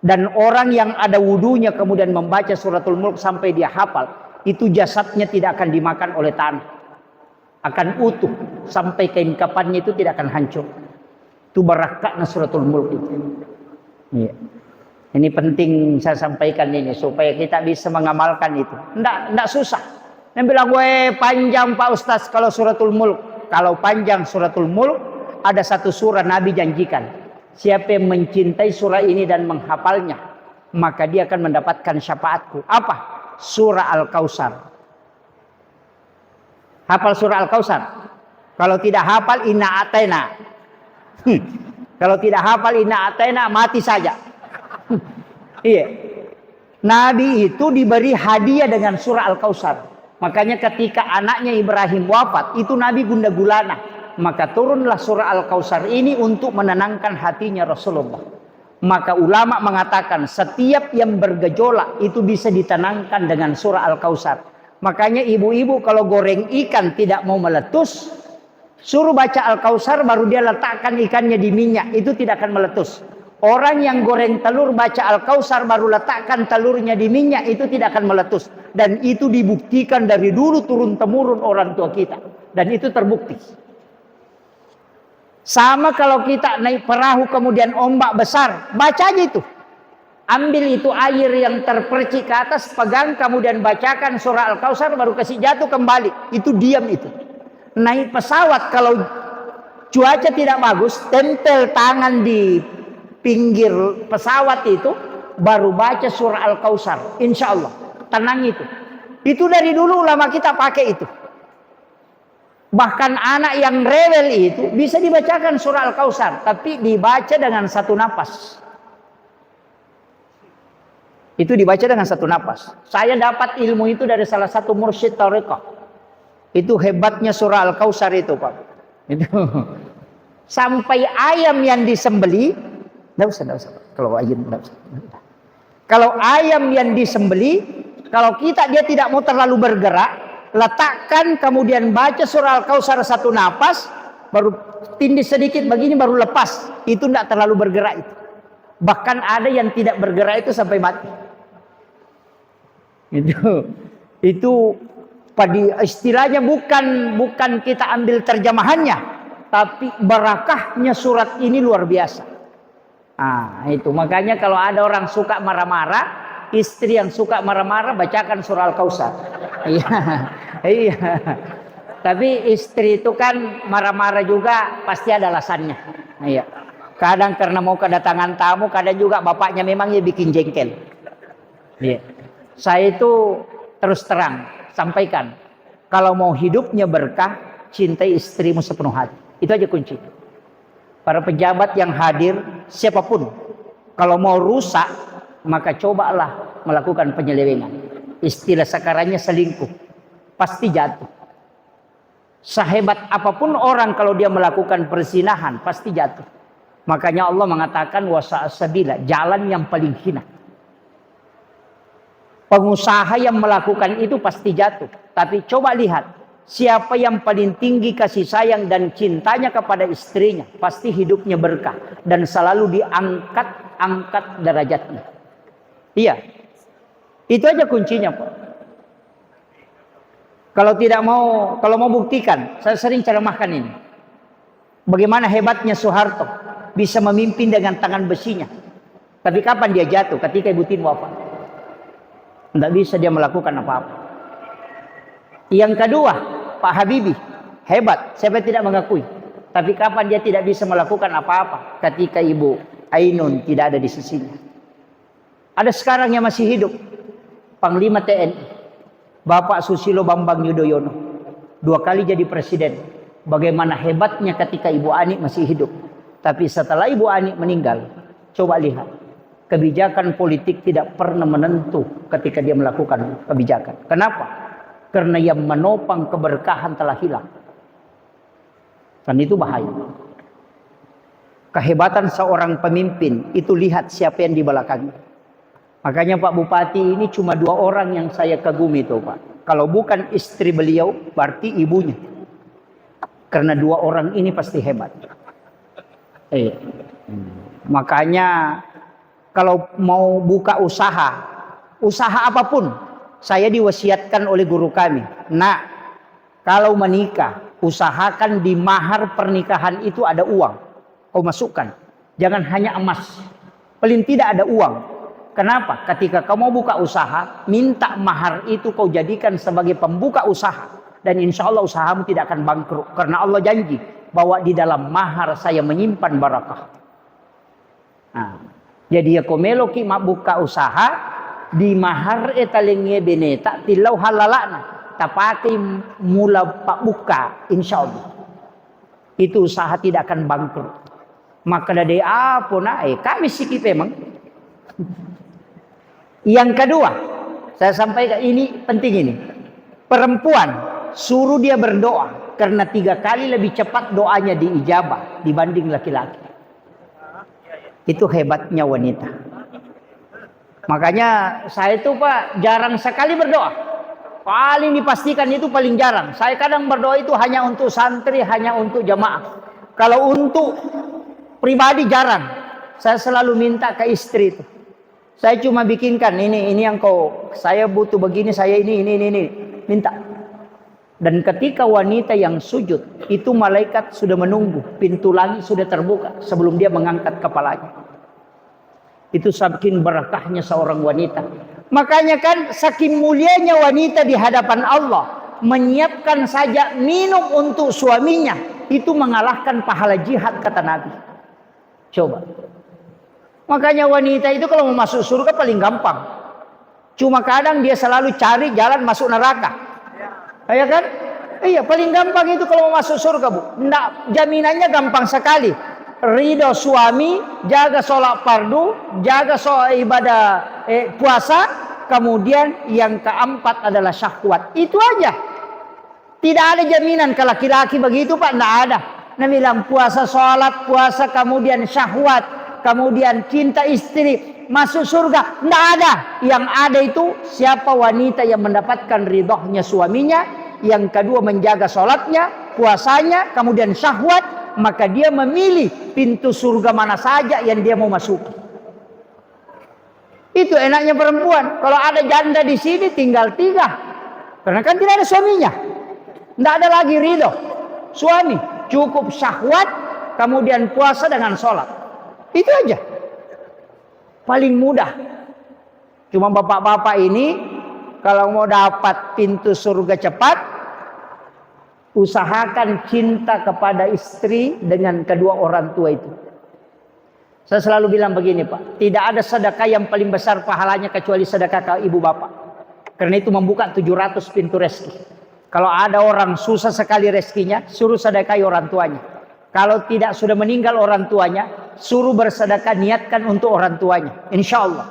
Dan orang yang ada wudunya kemudian membaca suratul Mulk sampai dia hafal, itu jasadnya tidak akan dimakan oleh tanah, akan utuh sampai kain kafannya itu tidak akan hancur. Itu barakahnya suratul Mulk itu. Ya. Ini penting saya sampaikan ini supaya kita bisa mengamalkan itu. Nggak susah. Yang bilang gue panjang Pak Ustaz kalau suratul Mulk. Kalau panjang suratul Mulk, ada satu surah Nabi janjikan, siapa yang mencintai surah ini dan menghafalnya, maka dia akan mendapatkan syafaatku. Apa? Surah Al-Kautsar. Hafal surah Al-Kautsar? Kalau tidak hafal inna atena. Kalau tidak hafal inna atena, mati saja. Iya. Nabi itu diberi hadiah dengan surah Al-Kautsar. Makanya ketika anaknya Ibrahim wafat, itu Nabi gundah gulana. Maka turunlah surah Al-Kautsar ini untuk menenangkan hatinya Rasulullah. Maka ulama mengatakan setiap yang bergejolak itu bisa ditenangkan dengan surah Al-Kautsar. Makanya ibu-ibu kalau goreng ikan tidak mau meletus, suruh baca Al-Kautsar baru dia letakkan ikannya di minyak, itu tidak akan meletus. Orang yang goreng telur baca Al-Kautsar baru letakkan telurnya di minyak, itu tidak akan meletus. Dan itu dibuktikan dari dulu turun-temurun orang tua kita. Dan itu terbukti. Sama kalau kita naik perahu kemudian ombak besar, baca aja itu. Ambil itu air yang terpercik ke atas, pegang kemudian bacakan surah Al-Kautsar baru kasih jatuh kembali. Itu diam itu. Naik pesawat kalau cuaca tidak bagus, tempel tangan di pinggir pesawat itu, baru baca surah Al-Kautsar. Insya Allah, tenang itu. Itu dari dulu ulama kita pakai itu. Bahkan anak yang rewel itu bisa dibacakan surah Al-Kautsar, tapi dibaca dengan satu napas. Itu dibaca dengan satu napas. Saya dapat ilmu itu dari salah satu mursyid tarekat. Itu hebatnya surah Al-Kautsar itu, Pak. Itu sampai ayam yang disembeli, enggak usah. Kalau ayam enggak usah. Kalau ayam yang disembeli, kalau dia tidak mau terlalu bergerak, letakkan kemudian baca surah Al-Kautsar satu napas, baru tindih sedikit begini baru lepas. Itu tidak terlalu bergerak itu. Bahkan ada yang tidak bergerak itu sampai mati. Itu pada istilahnya bukan kita ambil terjemahannya, tapi barakahnya surat ini luar biasa. Nah, itu makanya kalau ada orang suka marah-marah, istri yang suka marah-marah bacakan surah Al-Kautsar. Iya. Tapi istri itu kan marah-marah juga pasti ada alasannya. Iya. Kadang karena mau kedatangan tamu, kadang juga bapaknya memang ya bikin jengkel. Iya. Saya itu terus terang sampaikan, kalau mau hidupnya berkah, cintai istrimu sepenuh hati. Itu aja kunci. Para pejabat yang hadir, siapapun, kalau mau rusak, maka cobalah melakukan penyelewengan. Istilah sekarangnya selingkuh, pasti jatuh. Sehebat apapun orang kalau dia melakukan perzinahan, pasti jatuh. Makanya Allah mengatakan wasa'asabila, jalan yang paling hina. Pengusaha yang melakukan itu pasti jatuh. Tapi coba lihat, siapa yang paling tinggi kasih sayang dan cintanya kepada istrinya, pasti hidupnya berkah dan selalu diangkat derajatnya. Iya. Itu aja kuncinya, Pak. Kalau mau buktikan, saya sering ceramahkan ini. Bagaimana hebatnya Soeharto bisa memimpin dengan tangan besinya. Tapi kapan dia jatuh? Ketika Ibu Tin wafat. Tidak bisa dia melakukan apa-apa. Yang kedua, Pak Habibie hebat, siapa tidak mengakui. Tapi kapan dia tidak bisa melakukan apa-apa? Ketika Ibu Ainun tidak ada di sisinya. Ada sekarang yang masih hidup, Panglima TNI, Bapak Susilo Bambang Yudhoyono, 2 kali jadi presiden. Bagaimana hebatnya ketika Ibu Ani masih hidup. Tapi setelah Ibu Ani meninggal, coba lihat. Kebijakan politik tidak pernah menentu ketika dia melakukan kebijakan. Kenapa? Karena yang menopang keberkahan telah hilang. Dan itu bahaya. Kehebatan seorang pemimpin itu lihat siapa yang di belakangnya. Makanya Pak Bupati ini cuma 2 orang yang saya kagumi itu, Pak. Kalau bukan istri beliau, berarti ibunya. Karena 2 orang ini pasti hebat. Makanya kalau mau buka usaha apapun, saya diwasiatkan oleh guru kami, nak, kalau menikah, usahakan di mahar pernikahan itu ada uang. Kau masukkan, jangan hanya emas. Paling tidak ada uang. Kenapa? Ketika kau mau buka usaha, minta mahar itu kau jadikan sebagai pembuka usaha. Dan insya Allah usahamu tidak akan bangkrut. Karena Allah janji bahwa di dalam mahar saya menyimpan barakah. Nah, jadi ya komelo ki mak buka usaha di mahar etalenge beneta tilau halalana tapake mula pak buka insyaallah itu usaha tidak akan bangkrut. Maka dari apa kami sikit memang. Yang kedua, saya sampaikan ini penting ini. Perempuan suruh dia berdoa karena 3 kali lebih cepat doanya diijabah dibanding laki-laki. Itu hebatnya wanita. Makanya saya itu Pak jarang sekali berdoa. Paling dipastikan itu paling jarang. Saya kadang berdoa itu hanya untuk santri, hanya untuk jamaah. Kalau untuk pribadi jarang. Saya selalu minta ke istri itu. Saya cuma bikinkan ini yang saya butuh begini, saya ini minta. Dan ketika wanita yang sujud, itu malaikat sudah menunggu, pintu langit sudah terbuka sebelum dia mengangkat kepalanya. Itu saking berkahnya seorang wanita. Makanya kan saking mulianya wanita di hadapan Allah, menyiapkan saja minum untuk suaminya itu mengalahkan pahala jihad, kata Nabi. Coba. Makanya wanita itu kalau mau masuk surga paling gampang. Cuma kadang dia selalu cari jalan masuk neraka. Ya kan? Iya, paling gampang itu kalau mau masuk surga, Bu. Nggak, jaminannya gampang sekali. Ridho suami, jaga sholat fardu, jaga sholat ibadah puasa, kemudian yang keempat adalah syahwat. Itu aja. Tidak ada jaminan ke laki-laki begitu, Pak. Nggak ada. Nabi bilang puasa, sholat, puasa, kemudian syahwat, kemudian cinta istri, masuk surga. Nggak ada. Yang ada itu siapa wanita yang mendapatkan ridhonya suaminya, yang kedua menjaga sholatnya, puasanya, kemudian syahwat, maka dia memilih pintu surga mana saja yang dia mau masuk. Itu enaknya perempuan. Kalau ada janda di sini tinggal 3. Karena kan tidak ada suaminya. Tidak ada lagi ridho suami. Cukup syahwat, kemudian puasa dengan sholat. Itu aja. Paling mudah. Cuma bapak-bapak ini kalau mau dapat pintu surga cepat, usahakan cinta kepada istri dengan kedua orang tua itu. Saya selalu bilang begini, Pak, tidak ada sedekah yang paling besar pahalanya kecuali sedekah ke ibu bapak. Karena itu membuka 700 pintu rezeki. Kalau ada orang susah sekali rezekinya, suruh sedekahi orang tuanya. Kalau tidak sudah meninggal orang tuanya, suruh bersedekah, niatkan untuk orang tuanya. Insya Allah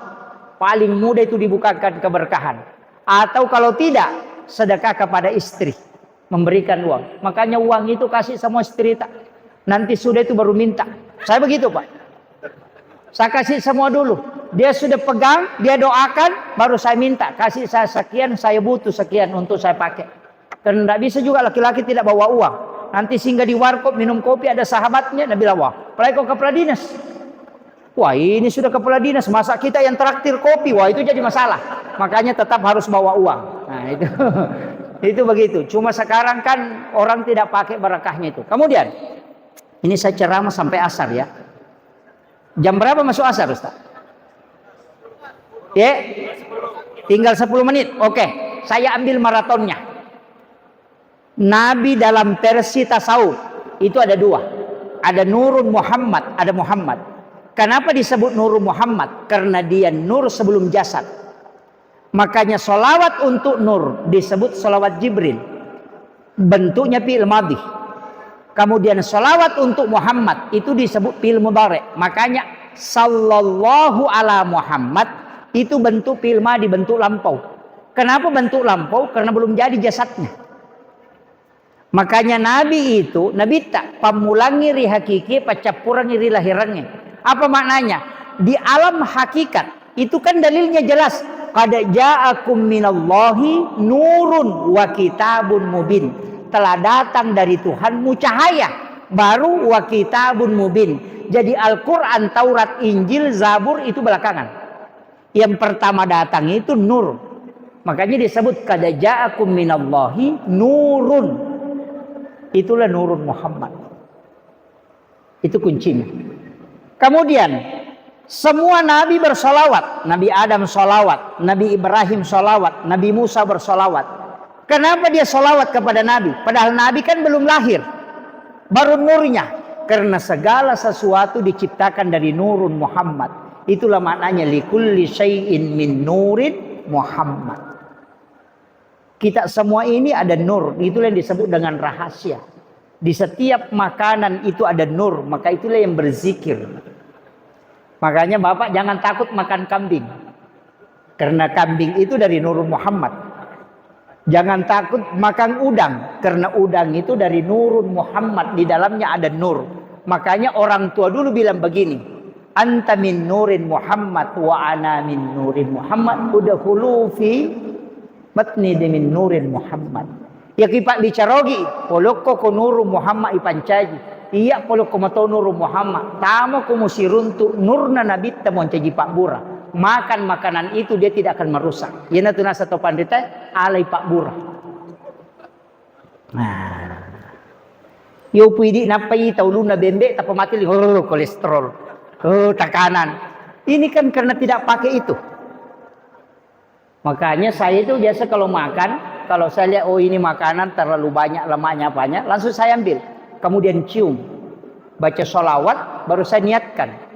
paling mudah itu dibukakan keberkahan. Atau kalau tidak, sedekah kepada istri, memberikan uang. Makanya uang itu kasih sama istri tak. Nanti sudah itu baru minta. Saya begitu, Pak. Saya kasih semua dulu. Dia sudah pegang, dia doakan, baru saya minta. Kasih saya sekian, saya butuh sekian untuk saya pakai. Karena tidak bisa juga laki-laki tidak bawa uang. Nanti singgah di warkop, minum kopi, ada sahabatnya, Nabi bilang, wah, apalagi kau kepala dinas. Wah, ini sudah kepala dinas, masa kita yang traktir kopi, wah itu jadi masalah. Makanya tetap harus bawa uang. Nah itu, itu begitu. Cuma sekarang kan orang tidak pakai berkahnya itu. Kemudian, ini saya ceramah sampai asar ya. Jam berapa masuk asar, Ustaz? Ya, tinggal 10 menit. Oke, saya ambil maratonnya. Nabi dalam versi tasawuf itu ada 2. Ada Nurun Muhammad, ada Muhammad. Kenapa disebut Nurun Muhammad? Karena dia nur sebelum jasad. Makanya solawat untuk nur disebut solawat Jibril. Bentuknya fi'il madhi. Kemudian solawat untuk Muhammad itu disebut fi'il mudhari'. Makanya sallallahu ala Muhammad itu bentuk fi'il madhi, bentuk lampau. Kenapa bentuk lampau? Karena belum jadi jasadnya. Makanya Nabi itu, Nabi tak pamulangi ri hakiki, pacapurangi ri lahirannya. Apa maknanya? Di alam hakikat, itu kan dalilnya jelas. Qad ja'akum minallahi nurun wa kitabun mubin. Telah datang dari Tuhanmu cahaya, baru wa kitabun mubin. Jadi Al-Quran, Taurat, Injil, Zabur itu belakangan. Yang pertama datang itu nur. Makanya disebut qad ja'akum minallahi nurun. Itulah Nurun Muhammad. Itu kuncinya. Kemudian semua nabi bersolawat. Nabi Adam solawat, Nabi Ibrahim solawat, Nabi Musa bersolawat. Kenapa dia solawat kepada Nabi? Padahal Nabi kan belum lahir, baru nurnya. Karena segala sesuatu diciptakan dari Nurun Muhammad. Itulah maknanya likulli syai'in min nurin Muhammad. Kita semua ini ada nur, itulah yang disebut dengan rahasia. Di setiap makanan itu ada nur, maka itulah yang berzikir. Makanya Bapak jangan takut makan kambing. Karena kambing itu dari Nurul Muhammad. Jangan takut makan udang, karena udang itu dari Nurul Muhammad, di dalamnya ada nur. Makanya orang tua dulu bilang begini, anta min nurin Muhammad wa ana min nurin Muhammad udkhulu fi matni min nurin Muhammad. Ya kipak bicarogi poloko ko nuru Muhammad ipancaji. Iya poloko mato nuru Muhammad. Tamo ko musiruntu nurna nabi tamon caji pak bura. Makan makanan itu dia tidak akan merusak. Yana tuna satu pandita alai pak bura. Nah. Yo puidi napai tauluna bembe tapi mati kolesterol. Tekanan. Ini kan karena tidak pakai itu. Makanya saya itu biasa kalau makan, kalau saya lihat oh ini makanan terlalu banyak lemaknya banyak, langsung saya ambil. kemudian cium, baca sholawat, baru saya niatkan.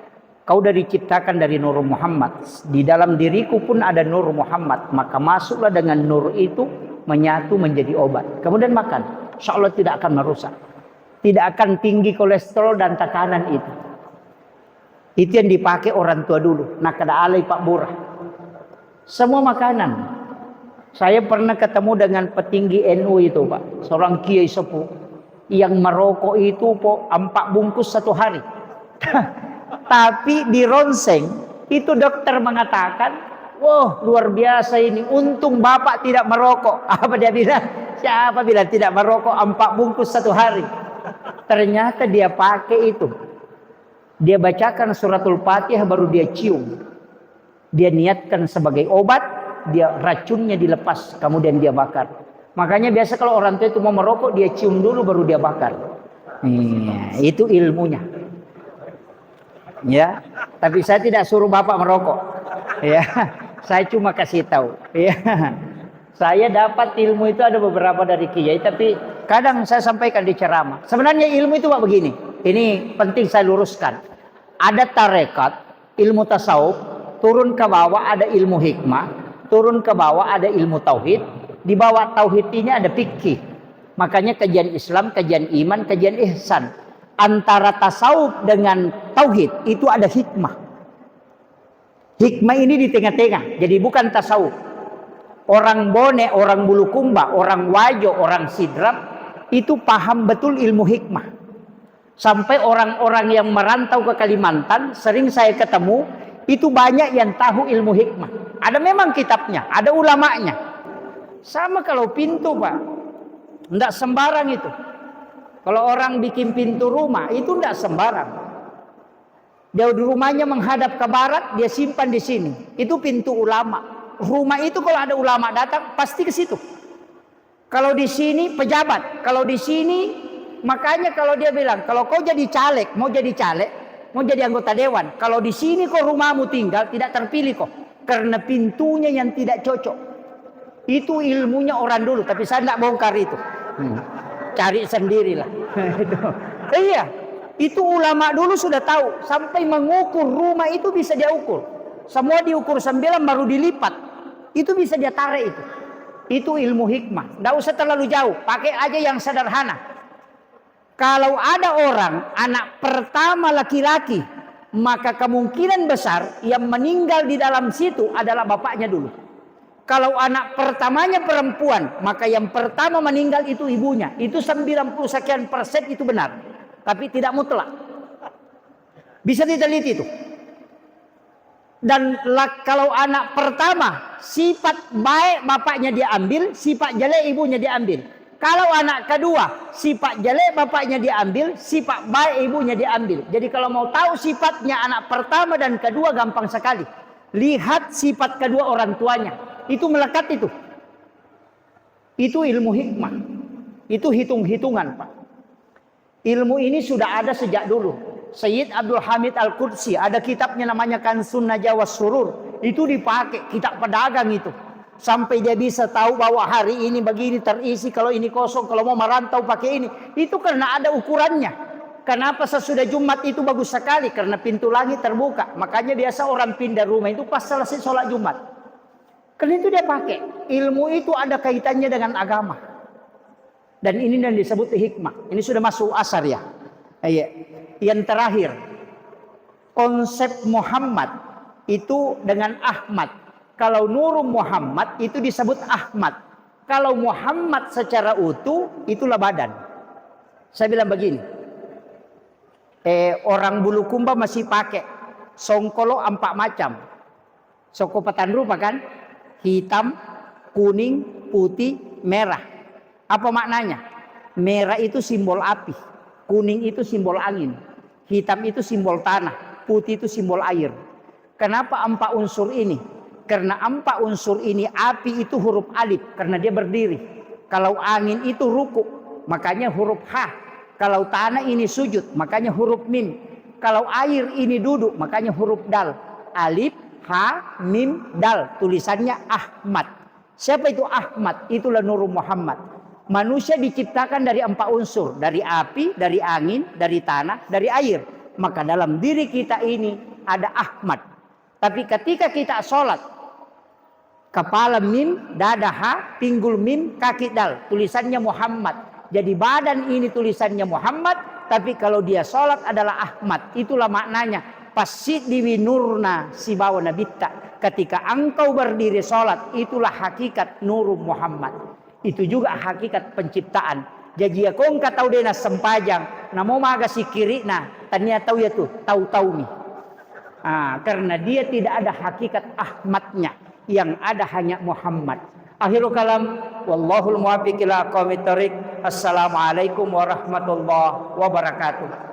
Kau dari diciptakan dari nur Muhammad. Di dalam diriku pun ada nur Muhammad. Maka masuklah dengan nur itu menyatu menjadi obat. Kemudian makan. Insya Allah tidak akan merusak. Tidak akan tinggi kolesterol dan tekanan itu. Itu yang dipakai orang tua dulu. Nakada alai Pak Burah. Semua makanan. Saya pernah ketemu dengan petinggi NU itu Pak. Seorang kiai sepuh. Yang merokok itu 4 bungkus 1 hari. Tapi di ronseng. Itu dokter mengatakan. Wah luar biasa ini. Untung bapak tidak merokok. Apa dia bilang? Siapa bilang tidak merokok 4 bungkus 1 hari. Ternyata dia pakai itu. Dia bacakan suratul Fatihah baru dia cium. Dia niatkan sebagai obat. Dia racunnya dilepas, kemudian dia bakar. Makanya biasa kalau orang tua itu mau merokok, dia cium dulu baru dia bakar. Itu ilmunya. Ya, tapi saya tidak suruh bapak merokok. Ya, saya cuma kasih tahu. Ya, saya dapat ilmu itu ada beberapa dari kiai, tapi kadang saya sampaikan di ceramah. Sebenarnya ilmu itu Pak begini. Ini penting saya luruskan. Ada tarekat, ilmu tasawuf, turun ke bawah ada ilmu hikmah. Turun ke bawah ada ilmu tauhid, di bawah tauhid ini ada fikih. Makanya kajian Islam, kajian iman, kajian ihsan. Antara tasawuf dengan tauhid itu ada hikmah. Hikmah ini di tengah-tengah, jadi bukan tasawuf. Orang Bone, orang Bulukumba, orang Wajo, orang Sidrap itu paham betul ilmu hikmah. Sampai orang-orang yang merantau ke Kalimantan sering saya ketemu, itu banyak yang tahu ilmu hikmah. Ada memang kitabnya, ada ulamanya. Sama kalau pintu Pak, tidak sembarang itu. Kalau orang bikin pintu rumah, itu tidak sembarang. Dia di rumahnya menghadap ke barat, dia simpan di sini. Itu pintu ulama. Rumah itu kalau ada ulama datang, pasti ke situ. Kalau di sini pejabat, kalau di sini, makanya kalau dia bilang, kalau kau jadi caleg, mau jadi anggota dewan. Kalau di sini kok rumahmu tinggal, tidak terpilih kok. Karena pintunya yang tidak cocok. Itu ilmunya orang dulu. Tapi saya tidak bongkar itu. Cari sendirilah. Iya. Itu ulama dulu sudah tahu. Sampai mengukur rumah itu bisa dia ukur. Semua diukur 9 baru dilipat. Itu bisa dia tarik itu. Itu ilmu hikmah. Tidak usah terlalu jauh. Pakai aja yang sederhana. Kalau ada orang anak pertama laki-laki, maka kemungkinan besar yang meninggal di dalam situ adalah bapaknya dulu. Kalau anak pertamanya perempuan, maka yang pertama meninggal itu ibunya. Itu 90 sekian % itu benar. Tapi tidak mutlak. Bisa diteliti itu. Dan kalau anak pertama sifat baik bapaknya diambil, sifat jelek ibunya diambil. Kalau anak kedua, sifat jelek bapaknya diambil, sifat baik ibunya diambil. Jadi kalau mau tahu sifatnya anak pertama dan kedua gampang sekali. Lihat sifat kedua orang tuanya. Itu melekat itu. Itu ilmu hikmah. Itu hitung-hitungan Pak. Ilmu ini sudah ada sejak dulu. Sayyid Abdul Hamid Al-Qudsi, ada kitabnya namanya Kansun Najwa was Surur. Itu dipakai, kitab pedagang itu. Sampai dia bisa tahu bahwa hari ini begini terisi, kalau ini kosong, kalau mau merantau pakai ini. Itu karena ada ukurannya. Kenapa sesudah Jumat itu bagus sekali? Karena pintu langit terbuka. Makanya biasa orang pindah rumah itu pas selesai sholat Jumat. Karena itu dia pakai. Ilmu itu ada kaitannya dengan agama. Dan ini yang disebut hikmah. Ini sudah masuk asar ya. Yang terakhir. Konsep Muhammad itu dengan Ahmad. Kalau Nur Muhammad itu disebut Ahmad. Kalau Muhammad secara utuh itulah badan. Saya bilang begini. Orang Bulukumba masih pakai songkolo 4 macam. Soko petan rupa kan? Hitam, kuning, putih, merah. Apa maknanya? Merah itu simbol api. Kuning itu simbol angin. Hitam itu simbol tanah. Putih itu simbol air. Kenapa 4 unsur ini? Karena 4 unsur ini, api itu huruf alif karena dia berdiri. Kalau angin itu ruku, makanya huruf H. Kalau tanah ini sujud, makanya huruf mim. Kalau air ini duduk, makanya huruf dal. Alif, H, mim, dal. Tulisannya Ahmad. Siapa itu Ahmad? Itulah Nur Muhammad. Manusia diciptakan dari 4 unsur. Dari api, dari angin, dari tanah, dari air. Maka dalam diri kita ini ada Ahmad. Tapi ketika kita sholat, kepala mim, dada ha, pinggul mim, kaki dal. Tulisannya Muhammad. Jadi badan ini tulisannya Muhammad. Tapi kalau dia sholat adalah Ahmad. Itulah maknanya. Pasid diwinurna si bawa nabitta. Ketika engkau berdiri sholat, itulah hakikat Nur Muhammad. Itu juga hakikat penciptaan. Jadi kau enggak tahu dena sempajang. Namo maga si kiri nah. Tanya tahu ya tuh. Tahu-tahu nih. Karena dia tidak ada hakikat Ahmadnya. Yang ada hanya Muhammad. Akhirul kalam. Wallahul muwaffiq ila aqwamit thoriq. Assalamualaikum warahmatullahi wabarakatuh.